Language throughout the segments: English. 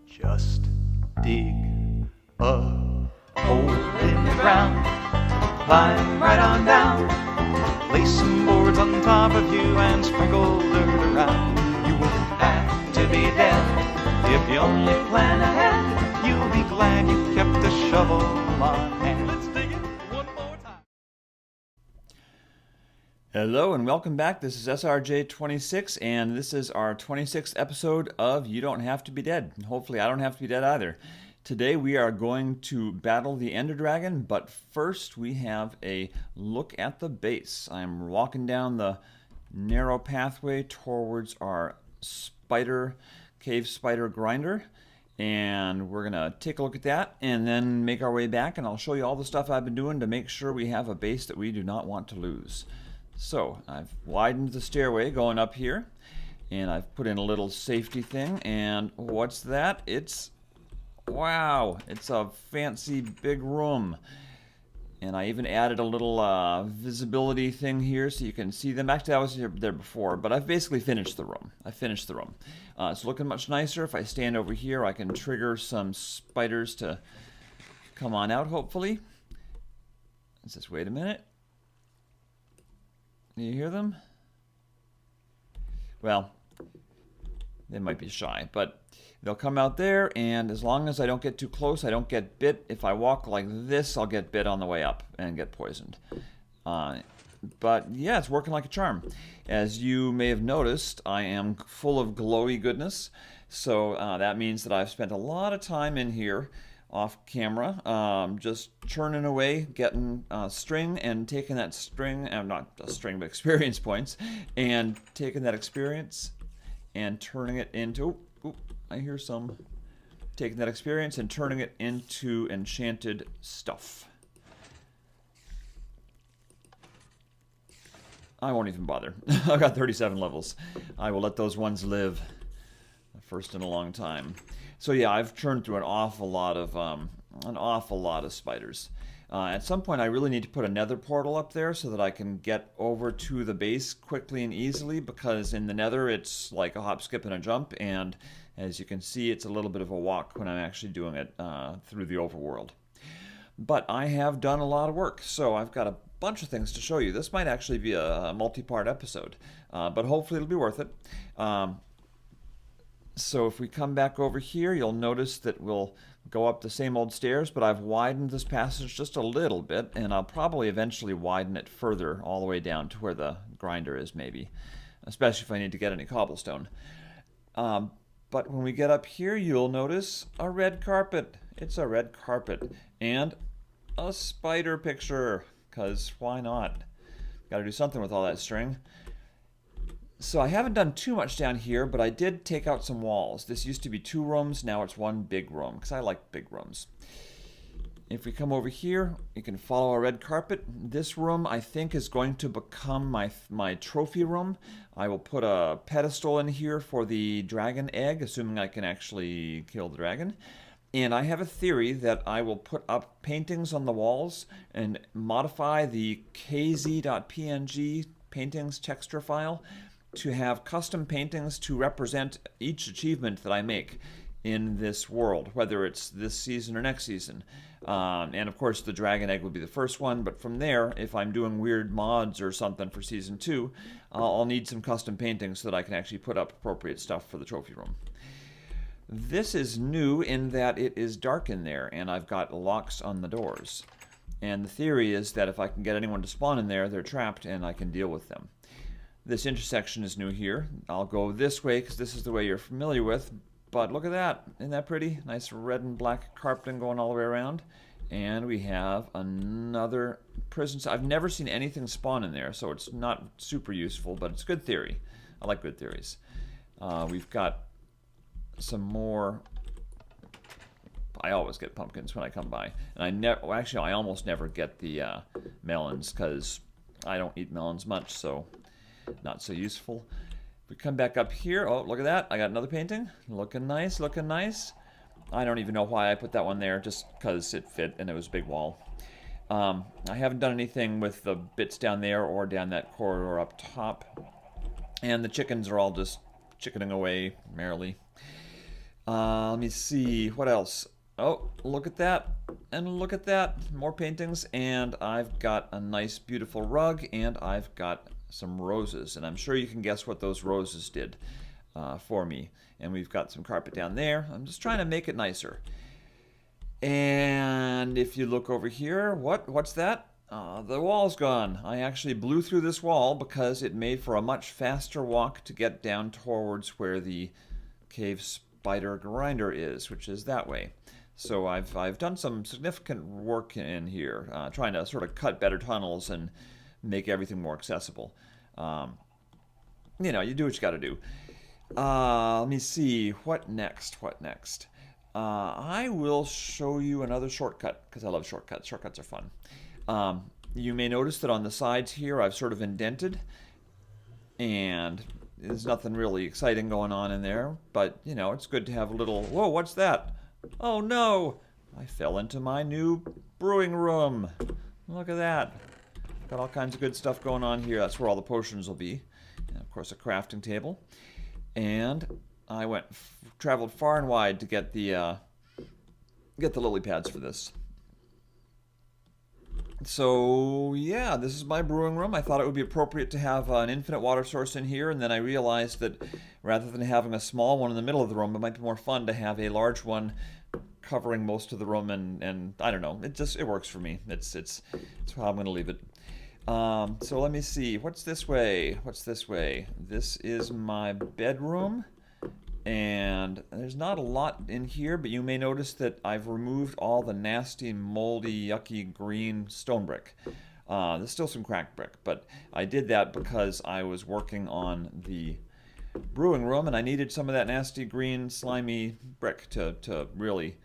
Just dig a hole in the ground, climb right on down, place some boards on top of you and sprinkle dirt around. You wouldn't have to be dead if you only plan ahead. You'll be glad you kept a shovel on hand. Let's dig it one more time. Hello and welcome back. This is SRJ26 and this is our 26th episode of You Don't Have to Be Dead. And hopefully I don't have to be dead either. Today we are going to battle the enderdragon, but first we have a look at the base. I'm walking down the narrow pathway towards our cave spider grinder, and we're gonna take a look at that and then make our way back, and I'll show you all the stuff I've been doing to make sure we have a base that we do not want to lose. So I've widened the stairway going up here, and I've put in a little safety thing, and what's that? Wow, it's a fancy big room. And I even added a little visibility thing here so you can see them. Actually, I was there before, but I've basically finished the room. It's looking much nicer. If I stand over here, I can trigger some spiders to come on out, hopefully. Let's just wait a minute. Do you hear them? Well, they might be shy, but they'll come out there, and as long as I don't get too close, I don't get bit. If I walk like this, I'll get bit on the way up and get poisoned. But yeah, it's working like a charm. As you may have noticed, I am full of glowy goodness, so that means that I've spent a lot of time in here off camera, just churning away, getting string and taking that string, not a string, but experience points, and taking that experience and turning it into, I hear some, taking that experience and turning it into enchanted stuff. I won't even bother. I've got 37 levels. I will let those ones live. First in a long time. So yeah, I've churned through an awful lot of spiders. At some point, I really need to put a nether portal up there so that I can get over to the base quickly and easily, because in the nether it's like a hop, skip, and a jump, and as you can see, it's a little bit of a walk when I'm actually doing it through the overworld. But I have done a lot of work, so I've got a bunch of things to show you. This might actually be a multi-part episode, but hopefully it'll be worth it. So if we come back over here, you'll notice that we'll go up the same old stairs, but I've widened this passage just a little bit, and I'll probably eventually widen it further all the way down to where the grinder is, maybe, especially if I need to get any cobblestone. But when we get up here, you'll notice a red carpet. It's a red carpet and a spider picture, because why not? Got to do something with all that string. So I haven't done too much down here, but I did take out some walls. This used to be 2 rooms, now it's 1 big room, because I like big rooms. If we come over here, you can follow a red carpet. This room, I think, is going to become my trophy room. I will put a pedestal in here for the dragon egg, assuming I can actually kill the dragon. And I have a theory that I will put up paintings on the walls and modify the kz.png paintings texture file to have custom paintings to represent each achievement that I make in this world, whether it's this season or next season. And of course the dragon egg will be the first one, but from there, if I'm doing weird mods or something for season 2, I'll need some custom paintings so that I can actually put up appropriate stuff for the trophy room. This is new in that it is dark in there, and I've got locks on the doors. And the theory is that if I can get anyone to spawn in there, they're trapped and I can deal with them. This intersection is new here. I'll go this way because this is the way you're familiar with, but look at that. Isn't that pretty? Nice red and black carpeting going all the way around. And we have another prison. I've never seen anything spawn in there, so it's not super useful, but it's good theory. I like good theories. We've got some more. I always get pumpkins when I come by, and I almost never get the melons because I don't eat melons much, so not so useful. If we come back up here, oh, look at that. I got another painting. Looking nice, looking nice. I don't even know why I put that one there, just because it fit and it was a big wall. I haven't done anything with the bits down there or down that corridor up top. And the chickens are all just chickening away merrily. Let me see, what else? Oh, look at that, and look at that. More paintings, and I've got a nice, beautiful rug, and I've got some roses, and I'm sure you can guess what those roses did for me. And we've got some carpet down there. I'm just trying to make it nicer. And if you look over here, what's that? The wall's gone. I actually blew through this wall because it made for a much faster walk to get down towards where the cave spider grinder is, which is that way. So I've done some significant work in here, trying to sort of cut better tunnels and make everything more accessible. You know, you do what you got to do. Let me see. What next? What next? I will show you another shortcut because I love shortcuts. Shortcuts are fun. You may notice that on the sides here I've sort of indented, and there's nothing really exciting going on in there, but you know, it's good to have a little, whoa, what's that? Oh no! I fell into my new brewing room. Look at that. Got all kinds of good stuff going on here. That's where all the potions will be. And of course a crafting table. And I traveled far and wide to get the lily pads for this. So yeah, this is my brewing room. I thought it would be appropriate to have an infinite water source in here, and then I realized that rather than having a small one in the middle of the room, it might be more fun to have a large one covering most of the room, and I don't know, it works for me. It's how I'm gonna leave it. So let me see, what's this way? What's this way? This is my bedroom. And there's not a lot in here, but you may notice that I've removed all the nasty, moldy, yucky green stone brick. There's still some cracked brick, but I did that because I was working on the brewing room, and I needed some of that nasty, green, slimy brick to really...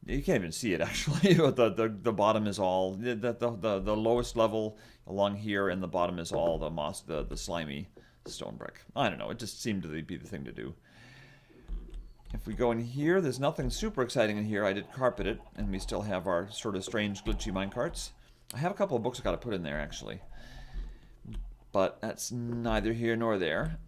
You can't even see it, actually. the bottom is all... The lowest level along here, and the bottom is all the moss, the slimy stone brick. I don't know, it just seemed to be the thing to do. If we go in here, there's nothing super exciting in here. I did carpet it, and we still have our sort of strange glitchy minecarts. I have a couple of books I got to put in there, actually. But that's neither here nor there.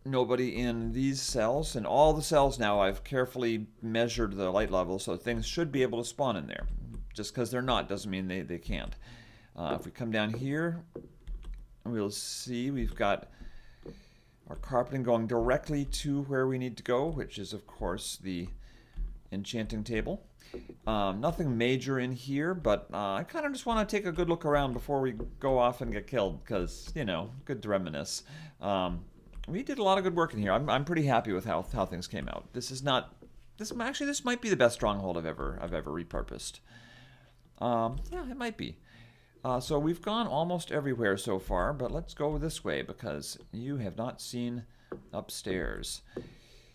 Nobody in these cells, and all the cells now I've carefully measured the light level, so things should be able to spawn in there. Just because they're not doesn't mean they can't. If we come down here, we'll see we've got our carpeting going directly to where we need to go, which is of course the enchanting table. Nothing major in here, but I kind of just want to take a good look around before we go off and get killed, because, you know, good to reminisce. We did a lot of good work in here. I'm pretty happy with how things came out. This might be the best stronghold I've ever repurposed. Yeah, it might be. So we've gone almost everywhere so far, but let's go this way because you have not seen upstairs.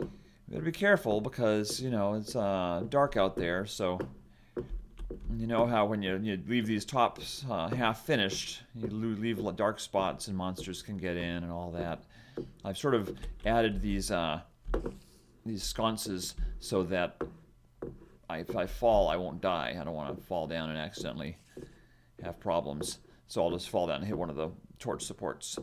You gotta be careful because, you know, it's dark out there, so you know how when you leave these tops half finished, you leave dark spots and monsters can get in and all that. I've sort of added these sconces so that if I fall, I won't die. I don't want to fall down and accidentally have problems, so I'll just fall down and hit one of the torch supports.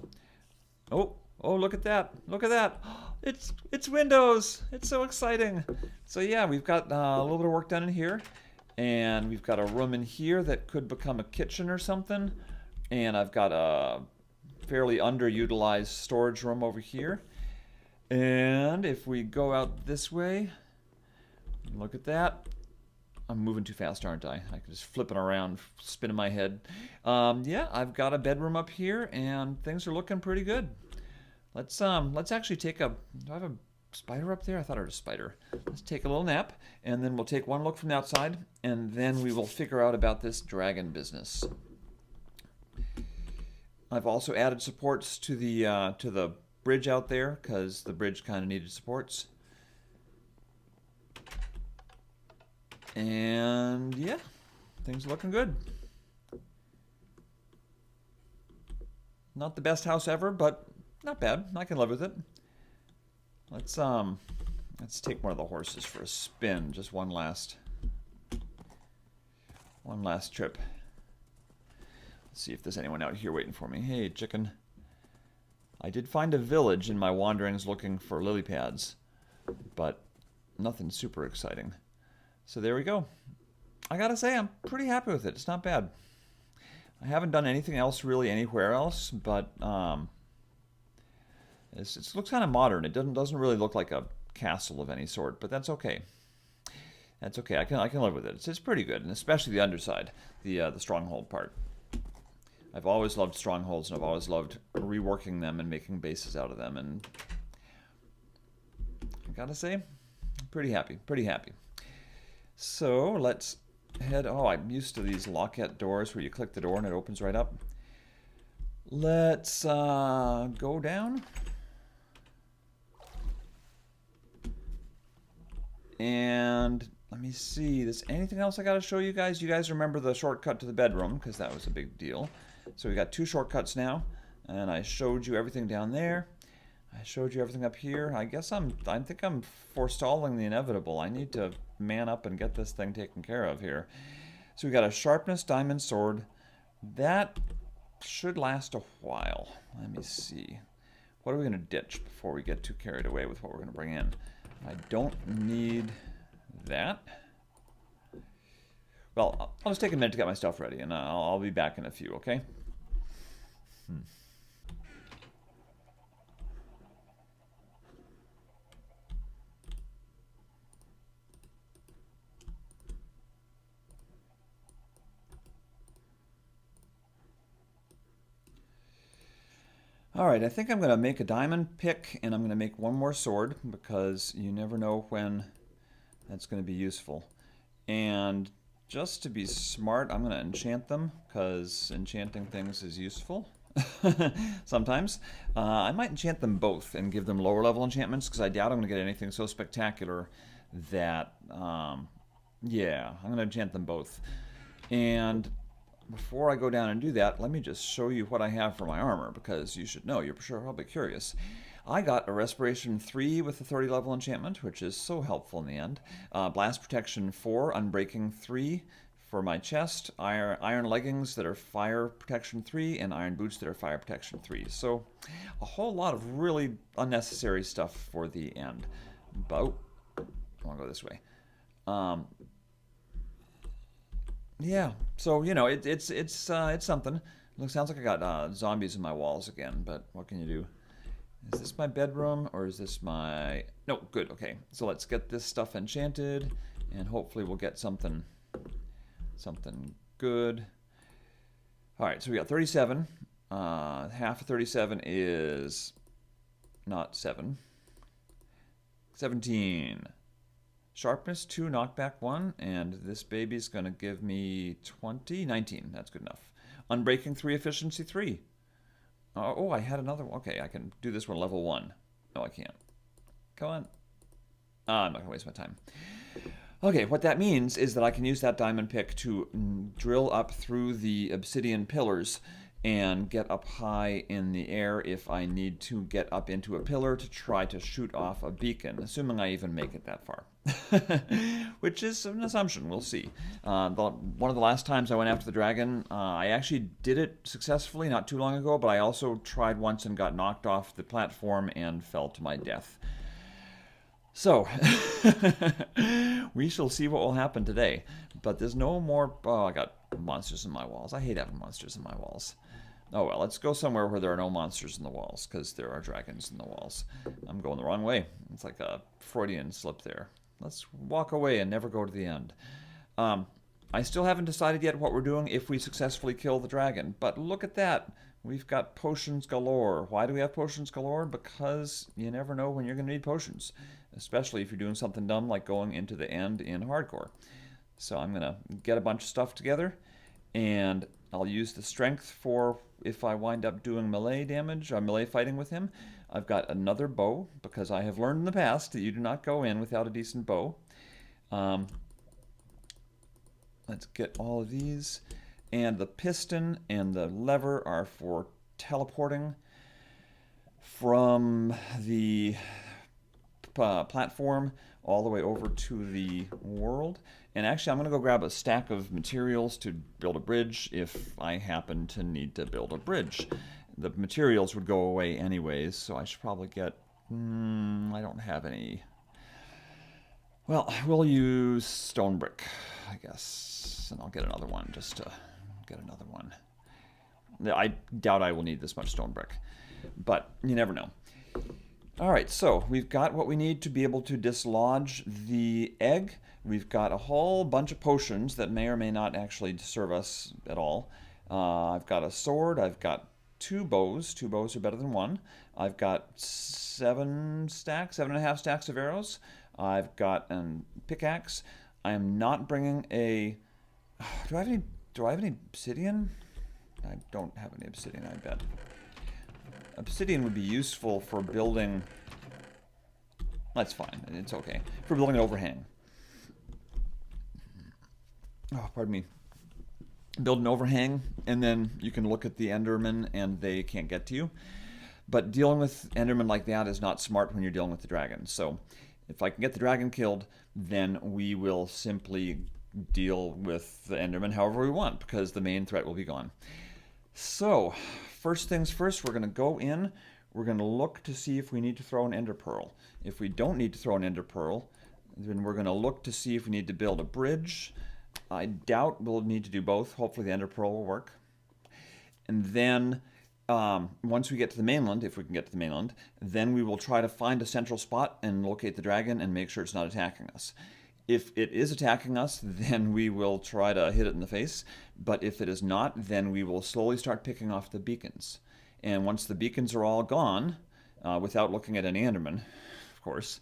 Oh, look at that! Look at that! It's windows! It's so exciting! So yeah, we've got a little bit of work done in here, and we've got a room in here that could become a kitchen or something, and I've got a fairly underutilized storage room over here. And if we go out this way, look at that. I'm moving too fast, aren't I? I can just flipping around, spinning my head. Yeah, I've got a bedroom up here, and things are looking pretty good. Let's actually take do I have a spider up there? I thought I heard a spider. Let's take a little nap, and then we'll take one look from the outside, and then we will figure out about this dragon business. I've also added supports to the bridge out there, because the bridge kind of needed supports. And yeah, things are looking good. Not the best house ever, but not bad. I can live with it. Let's take one of the horses for a spin. Just one last trip. Let's see if there's anyone out here waiting for me. Hey, chicken. I did find a village in my wanderings looking for lily pads. but nothing super exciting. So there we go. I gotta say, I'm pretty happy with it. It's not bad. I haven't done anything else really anywhere else, but it looks kind of modern. It doesn't really look like a castle of any sort, but that's okay. That's okay. I can live with it. It's pretty good, and especially the underside, the stronghold part. I've always loved strongholds, and I've always loved reworking them and making bases out of them. And I gotta say, I'm pretty happy. Pretty happy. So let's head. Oh, I'm used to these lockette doors where you click the door and it opens right up. Let's go down. And let me see. There's anything else I got to show you guys? You guys remember the shortcut to the bedroom, because that was a big deal. So we got 2 shortcuts now, and I showed you everything down there. I showed you everything up here. I think I'm forestalling the inevitable. I need to man up and get this thing taken care of here. So we got a sharpness diamond sword. That should last a while. Let me see. What are we going to ditch before we get too carried away with what we're going to bring in? I don't need that. Well, I'll just take a minute to get my stuff ready, and I'll be back in a few, okay? Alright, I think I'm going to make a diamond pick, and I'm going to make one more sword, because you never know when that's going to be useful. And just to be smart, I'm going to enchant them, because enchanting things is useful sometimes. I might enchant them both and give them lower level enchantments, because I doubt I'm going to get anything so spectacular that, yeah, I'm going to enchant them both. And before I go down and do that, let me just show you what I have for my armor, because you should know, you're sure probably curious. I got a Respiration 3 with a 30 level enchantment, which is so helpful in the end. Blast Protection 4, Unbreaking 3 for my chest, iron leggings that are Fire Protection 3, and iron boots that are Fire Protection 3. So a whole lot of really unnecessary stuff for the end. But, I want to go this way. Yeah, so you know it's something. It sounds like I got zombies in my walls again, but what can you do? Is this my bedroom or is this my? No, good. Okay, so let's get this stuff enchanted, and hopefully we'll get something good. All right, so we got 37. Half of 37 is not 7. 17. Sharpness 2, knockback 1, and this baby's going to give me 20, 19. That's good enough. Unbreaking 3, efficiency 3. Oh, I had another one. Okay, I can do this one level 1. No, I can't. Come on. I'm not going to waste my time. Okay, what that means is that I can use that diamond pick to drill up through the obsidian pillars and get up high in the air if I need to get up into a pillar to try to shoot off a beacon, assuming I even make it that far. Which is an assumption, we'll see. One of the last times I went after the dragon, I actually did it successfully not too long ago, but I also tried once and got knocked off the platform and fell to my death. So, we shall see what will happen today. But there's no more... Oh, I got monsters in my walls. I hate having monsters in my walls. Oh well, let's go somewhere where there are no monsters in the walls, because there are dragons in the walls. I'm going the wrong way. It's like a Freudian slip there. Let's walk away and never go to the end. I still haven't decided yet what we're doing if we successfully kill the dragon, but look at that. We've got potions galore. Why do we have potions galore? Because you never know when you're going to need potions, especially if you're doing something dumb like going into the end in hardcore. So I'm going to get a bunch of stuff together, and I'll use the strength for if I wind up doing melee damage, melee fighting with him. I've got another bow, because I have learned in the past that you do not go in without a decent bow. Let's get all of these. And the piston and the lever are for teleporting from the platform all the way over to the world. And actually, I'm going to go grab a stack of materials to build a bridge if I happen to need to build a bridge. The materials would go away anyways, so I should probably get... I don't have any Well, we'll use stone brick, I guess, and I'll get another one just to get another one. I doubt I will need this much stone brick, but you never know. All right, so we've got what we need to be able to dislodge the egg. We've got a whole bunch of potions that may or may not actually serve us at all. I've got a sword. I've got 2 bows. 2 bows are better than 1. I've got 7 and a half stacks of arrows. I've got a pickaxe. I am not bringing a... Do I have any obsidian? I don't have any obsidian, I bet. Obsidian would be useful for building... That's fine. It's okay. For building an overhang. Oh, pardon me. Build an overhang, and then you can look at the Endermen, and they can't get to you. But dealing with Endermen like that is not smart when you're dealing with the dragon. So if I can get the dragon killed, then we will simply deal with the Enderman however we want, because the main threat will be gone. So, first things first, we're going to go in. We're going to look to see if we need to throw an ender pearl. If we don't need to throw an ender pearl, then we're going to look to see if we need to build a bridge. I doubt we'll need to do both. Hopefully the ender pearl will work. And then once we get to the mainland, if we can get to the mainland, then we will try to find a central spot and locate the dragon and make sure it's not attacking us. If it is attacking us, then we will try to hit it in the face. But if it is not, then we will slowly start picking off the beacons. And once the beacons are all gone, without looking at any Enderman, of course,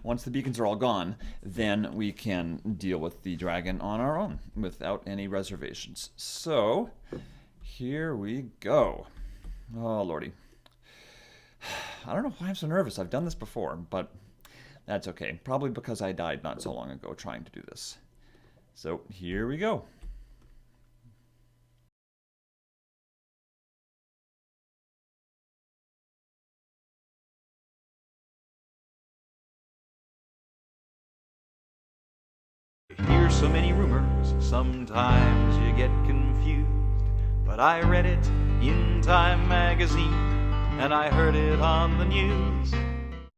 once the beacons are all gone, then we can deal with the dragon on our own without any reservations. So, here we go. Oh, lordy. I don't know why I'm so nervous. I've done this before, but that's okay. Probably because I died not so long ago trying to do this. So, here we go. Hear so many rumors, sometimes you get confused. But I read it in Time magazine, and I heard it on the news.